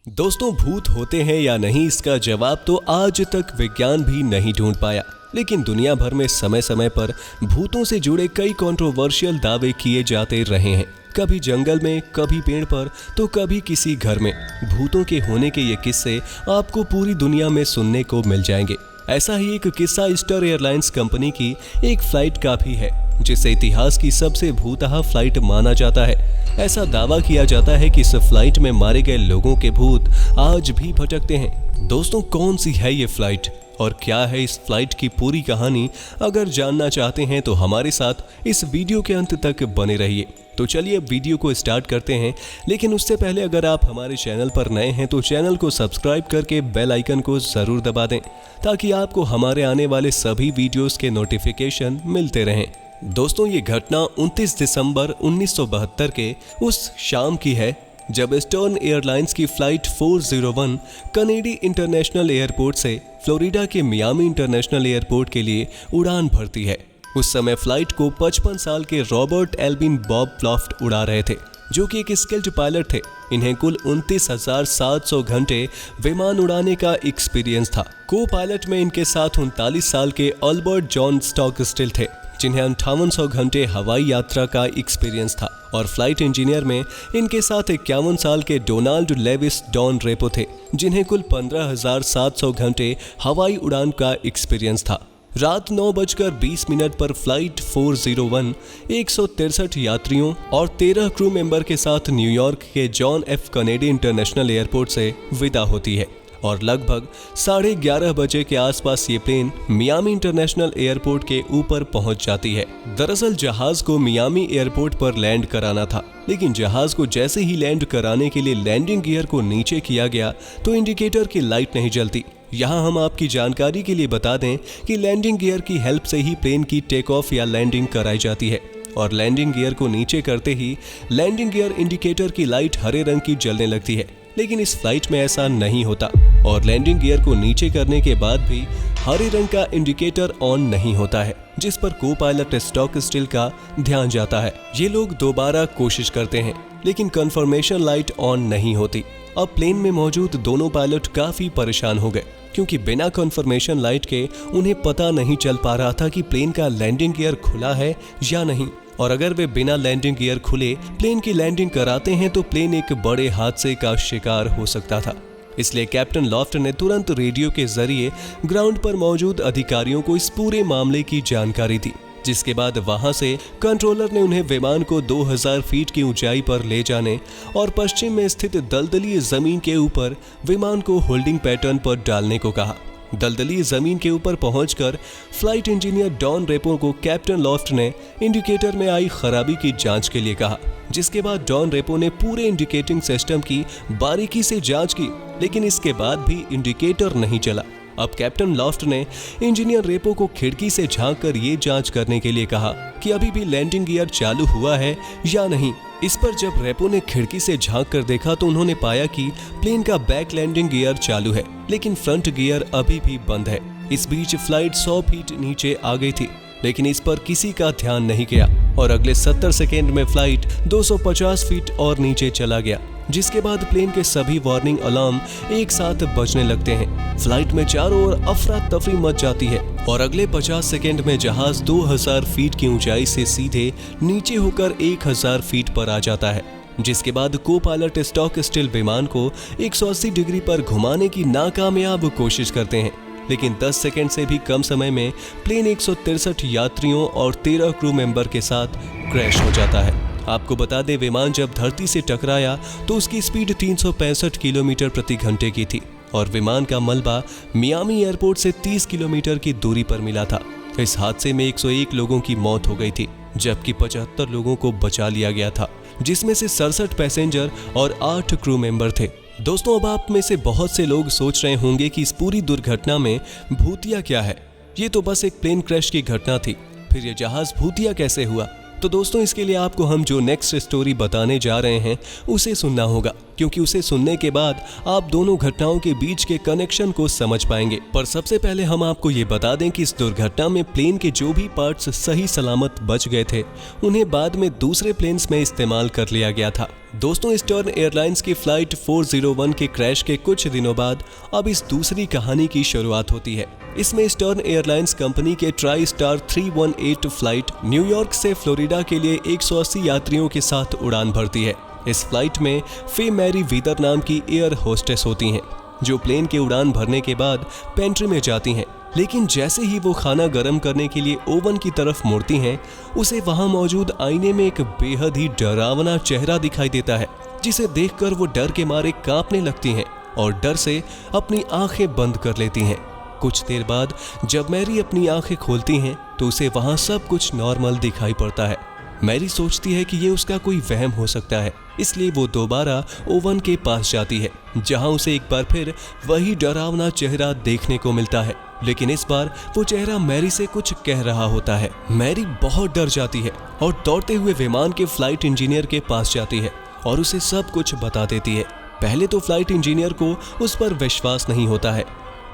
दोस्तों, भूत होते हैं या नहीं, इसका जवाब तो आज तक विज्ञान भी नहीं ढूंढ पाया। लेकिन दुनिया भर में समय समय पर भूतों से जुड़े कई कंट्रोवर्शियल दावे किए जाते रहे हैं। कभी जंगल में, कभी पेड़ पर, तो कभी किसी घर में। भूतों के होने के ये किस्से आपको पूरी दुनिया में सुनने को मिल जाएंगे। ऐसा ही एक किस्सा ईस्टर एयरलाइंस कंपनी की एक फ्लाइट का भी है, जिसे इतिहास की सबसे भूतहा फ्लाइट माना जाता है। ऐसा दावा किया जाता है कि इस फ्लाइट में मारे गए लोगों के भूत आज भी भटकते हैं। दोस्तों, कौन सी है ये फ्लाइट और क्या है इस फ्लाइट की पूरी कहानी? अगर जानना चाहते हैं तो हमारे साथ इस वीडियो के अंत तक बने रहिए। तो चलिए अब वीडियो को स्टार्ट करते हैं। लेकिन उससे पहले अगर आप हमारे चैनल पर नए हैं तो चैनल को सब्सक्राइब करके बेल आइकन को जरूर दबा दें, ताकि आपको हमारे आने वाले सभी वीडियोस के नोटिफिकेशन मिलते रहें। दोस्तों, ये घटना 29 दिसंबर 1972 के उस शाम की है जब ईस्टर्न एयरलाइंस की फ्लाइट 401 कनेडी इंटरनेशनल एयरपोर्ट से फ्लोरिडा के मियामी इंटरनेशनल एयरपोर्ट के लिए उड़ान भरती है। उस समय फ्लाइट को 55 साल के रॉबर्ट एल्विन बॉब प्लॉफ्ट उड़ा रहे थे, जो कि एक स्किल्ड पायलट थे। इन्हें कुल 29,700 घंटे विमान उड़ाने का एक्सपीरियंस था। को पायलट में इनके साथ 39 साल के अल्बर्ट जॉन स्टॉकस्टिल थे, जिन्हें 5800 घंटे हवाई यात्रा का एक्सपीरियंस था। और फ्लाइट इंजीनियर में इनके साथ 51 साल के डोनाल्ड लेविस डॉन रेपो थे, जिन्हें कुल 15,700 घंटे हवाई उड़ान का एक्सपीरियंस था। रात 9:20 पर फ्लाइट 401 163 यात्रियों और 13 क्रू मेंबर के साथ न्यूयॉर्क के John F Kennedy international airport से विदा होती है और लगभग 11:30 बजे के आसपास ये प्लेन मियामी इंटरनेशनल एयरपोर्ट के ऊपर पहुंच जाती है। दरअसल जहाज को मियामी एयरपोर्ट पर लैंड कराना था, लेकिन जहाज को जैसे ही लैंड कराने के लिए लैंडिंग गियर को नीचे किया गया तो इंडिकेटर की लाइट नहीं जलती। यहाँ हम आपकी जानकारी के लिए बता दें कि लैंडिंग गियर की हेल्प से ही प्लेन की टेक ऑफ या लैंडिंग कराई जाती है, और लैंडिंग गियर को नीचे करते ही लैंडिंग गियर इंडिकेटर की लाइट हरे रंग की जलने लगती है। लेकिन इस फ्लाइट में ऐसा नहीं होता और लैंडिंग गियर को नीचे करने के बाद भी हरे रंग का इंडिकेटर ऑन नहीं होता है, जिस पर को पायलट स्टॉकस्टिल का ध्यान जाता है। ये लोग दोबारा कोशिश करते हैं, लेकिन कंफर्मेशन लाइट ऑन नहीं होती। अब प्लेन में मौजूद दोनों पायलट काफी परेशान हो गए, क्योंकि बिना कंफर्मेशन लाइट के उन्हें पता नहीं चल पा रहा था कि प्लेन का लैंडिंग गियर खुला है या नहीं। और अगर वे बिना लैंडिंग गियर खुले प्लेन की लैंडिंग कराते हैं तो प्लेन एक बड़े हादसे का शिकार हो सकता था। इसलिए कैप्टन लॉफ्ट ने तुरंत रेडियो के जरिए ग्राउंड पर मौजूद अधिकारियों को इस पूरे मामले की जानकारी दी, जिसके बाद वहां से कंट्रोलर ने उन्हें विमान को 2000 फीट की ऊंचाई पर ले जाने और पश्चिम में स्थित दलदली जमीन के ऊपर विमान को होल्डिंग पैटर्न पर डालने को कहा। दलदली जमीन के ऊपर पहुंचकर फ्लाइट इंजीनियर डॉन रेपो को कैप्टन लॉफ्ट ने इंडिकेटर में आई खराबी की जांच के लिए कहा, जिसके बाद डॉन रेपो ने पूरे इंडिकेटिंग सिस्टम की बारीकी से जांच की, लेकिन इसके बाद भी इंडिकेटर नहीं चला। अब कैप्टन लॉफ्ट ने इंजीनियर रेपो को खिड़की से झांककर ये जांच करने के लिए कहा कि अभी भी लैंडिंग गियर चालू हुआ है या नहीं। इस पर जब रेपो ने खिड़की से झांक कर देखा तो उन्होंने पाया कि प्लेन का बैक लैंडिंग गियर चालू है, लेकिन फ्रंट गियर अभी भी बंद है। इस बीच फ्लाइट 100 फीट नीचे आ गई थी, लेकिन इस पर किसी का ध्यान नहीं गया और अगले 70 सेकेंड में फ्लाइट 250 फीट और नीचे चला गया, जिसके बाद प्लेन के सभी वार्निंग अलार्म एक साथ बजने लगते हैं। फ्लाइट में चारों ओर अफरा तफरी मच जाती है और अगले 50 सेकेंड में जहाज 2000 फीट की ऊंचाई से सीधे नीचे होकर 1000 फीट पर आ जाता है, जिसके बाद को पायलट स्टॉकस्टिल विमान को 180 डिग्री पर घुमाने की नाकामयाब कोशिश करते हैं। लेकिन 10 सेकेंड से भी कम समय में प्लेन 163 यात्रियों और 13 क्रू मेंबर के साथ क्रैश हो जाता है। आपको बता दें, विमान जब धरती से टकराया तो उसकी स्पीड 365 किलोमीटर प्रति घंटे की थी और विमान का मलबा मियामी एयरपोर्ट से 30 किलोमीटर की दूरी पर मिला था। इस हादसे में 101 लोगों की मौत हो गई थी, जबकि 75 लोगों को बचा लिया गया था, जिसमें से 67 पैसेंजर और 8 क्रू मेंबर थे। दोस्तों, अब आप में से बहुत से लोग सोच रहे होंगे कि इस पूरी दुर्घटना में भूतिया क्या है। ये तो बस एक प्लेन क्रैश की घटना थी, फिर ये जहाज भूतिया कैसे हुआ? तो दोस्तों, इसके लिए आपको हम जो नेक्स्ट स्टोरी बताने जा रहे हैं उसे सुनना होगा, क्योंकि उसे सुनने के बाद आप दोनों घटनाओं के बीच के कनेक्शन को समझ पाएंगे। पर सबसे पहले हम आपको ये बता दें कि इस दुर्घटना में प्लेन के जो भी पार्ट्स सही सलामत बच गए थे, उन्हें बाद में दूसरे प्लेन्स में इस्तेमाल कर लिया गया था। दोस्तों, ईस्टर्न एयरलाइंस की फ्लाइट 401 के क्रैश के कुछ दिनों बाद अब इस दूसरी कहानी की शुरुआत होती है। इसमें ईस्टर्न एयरलाइंस कंपनी के ट्राई स्टार 318 फ्लाइट न्यूयॉर्क से फ्लोरिडा के लिए 180 यात्रियों के साथ उड़ान भरती है। इस फ्लाइट में फे मैरी वीदर नाम की एयर होस्टेस होती हैं, जो प्लेन के उड़ान भरने के बाद पेंट्री में जाती हैं। लेकिन जैसे ही वो खाना गर्म करने के लिए ओवन की तरफ मुड़ती हैं, उसे वहां मौजूद आईने में एक बेहद ही डरावना चेहरा दिखाई देता है, जिसे देखकर वो डर के मारे कांपने लगती हैं और डर से अपनी आंखें बंद कर लेती हैं। कुछ देर बाद जब मैरी अपनी आंखें खोलती हैं तो उसे वहां सब कुछ नॉर्मल दिखाई पड़ता है। मैरी सोचती है कि ये उसका कोई वहम हो सकता है, इसलिए वो दोबारा ओवन के पास जाती है, जहां उसे एक बार फिर वही डरावना चेहरा देखने को मिलता है। लेकिन इस बार वो चेहरा मैरी से कुछ कह रहा होता है। मैरी बहुत डर जाती है और दौड़ते हुए विमान के फ्लाइट इंजीनियर के पास जाती है और उसे सब कुछ बता देती है। पहले तो फ्लाइट इंजीनियर को उस पर विश्वास नहीं होता है।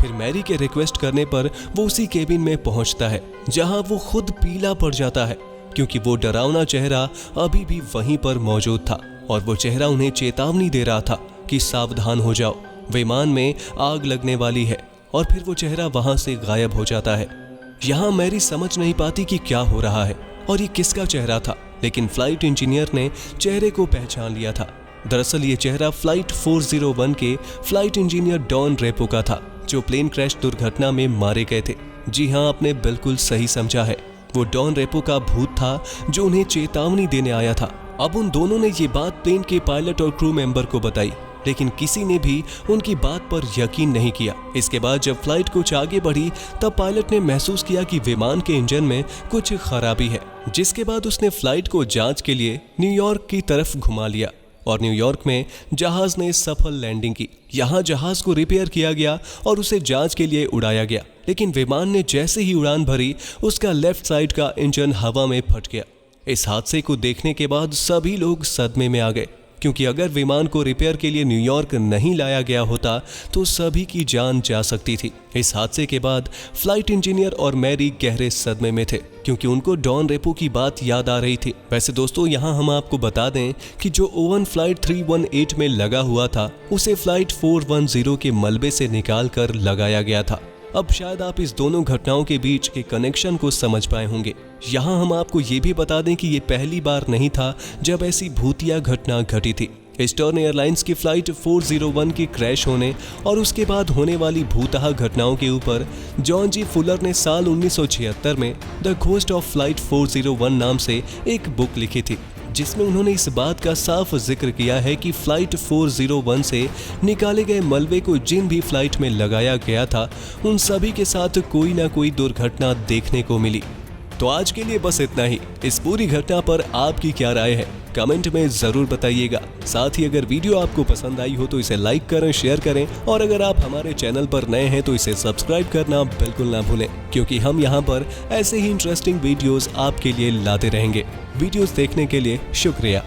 फिर मैरी के रिक्वेस्ट करने पर वो उसी केबिन में पहुंचता है, जहां वो खुद पीला पड़ जाता है, क्योंकि वो डरावना चेहरा अभी भी वहीं पर मौजूद था और वो चेहरा उन्हें चेतावनी दे रहा था कि सावधान हो जाओ, विमान में आग लगने वाली है। और फिर वो चेहरा वहां से गायब हो जाता है। यहाँ मैरी समझ नहीं पाती कि क्या हो रहा है और ये किसका चेहरा था, लेकिन फ्लाइट इंजीनियर ने चेहरे को पहचान लिया था। दरअसल ये चेहरा फ्लाइट 401 के फ्लाइट इंजीनियर डॉन रेपो का था, जो प्लेन क्रैश दुर्घटना में मारे गए थे। जी हाँ, आपने बिल्कुल सही समझा है, वो डॉन रेपो का भूत था जो उन्हें चेतावनी देने आया था। अब उन दोनों ने ये बात प्लेन के पायलट और क्रू मेंबर को बताई, लेकिन किसी ने भी उनकी बात पर यकीन नहीं किया। इसके बाद जब फ्लाइट कुछ आगे बढ़ी, तब पायलट ने महसूस किया कि विमान के इंजन में कुछ खराबी है, जिसके बाद उसने फ्लाइट को जांच के लिए न्यूयॉर्क की तरफ घुमा लिया और न्यूयॉर्क में जहाज ने सफल लैंडिंग की। यहाँ जहाज को रिपेयर किया गया और उसे जांच के लिए उड़ाया गया, लेकिन विमान ने जैसे ही उड़ान भरी, उसका लेफ्ट साइड का इंजन हवा में फट गया। इस हादसे को देखने के बाद सभी लोग सदमे में आ गए, क्योंकि अगर विमान को रिपेयर के लिए न्यूयॉर्क नहीं लाया गया होता तो सभी की जान जा सकती थी। इस हादसे के बाद फ्लाइट इंजीनियर और मैरी गहरे सदमे में थे, क्योंकि उनको डॉन रेपो की बात याद आ रही थी। वैसे दोस्तों, यहाँ हम आपको बता दें कि जो ओवन फ्लाइट 318 में लगा हुआ था, उसे फ्लाइट 410 के मलबे से निकाल कर लगाया गया था। अब शायद आप इस दोनों घटनाओं के बीच के कनेक्शन को समझ पाए होंगे। यहाँ हम आपको ये भी बता दें कि ये पहली बार नहीं था जब ऐसी भूतिया घटना घटी थी। ईस्टर्न एयरलाइंस की फ्लाइट 401 की क्रैश होने और उसके बाद होने वाली भूतहा घटनाओं के ऊपर जॉन जी फुलर ने साल 1976 में द घोस्ट ऑफ फ्लाइट 401 नाम से एक बुक लिखी थी, जिसमें उन्होंने इस बात का साफ जिक्र किया है कि फ्लाइट 401 से निकाले गए मलबे को जिन भी फ्लाइट में लगाया गया था, उन सभी के साथ कोई ना कोई दुर्घटना देखने को मिली। तो आज के लिए बस इतना ही। इस पूरी घटना पर आपकी क्या राय है, कमेंट में जरूर बताइएगा। साथ ही अगर वीडियो आपको पसंद आई हो तो इसे लाइक करें, शेयर करें, और अगर आप हमारे चैनल पर नए हैं तो इसे सब्सक्राइब करना बिल्कुल ना भूलें, क्योंकि हम यहाँ पर ऐसे ही इंटरेस्टिंग वीडियोस आपके लिए लाते रहेंगे। वीडियोस देखने के लिए शुक्रिया।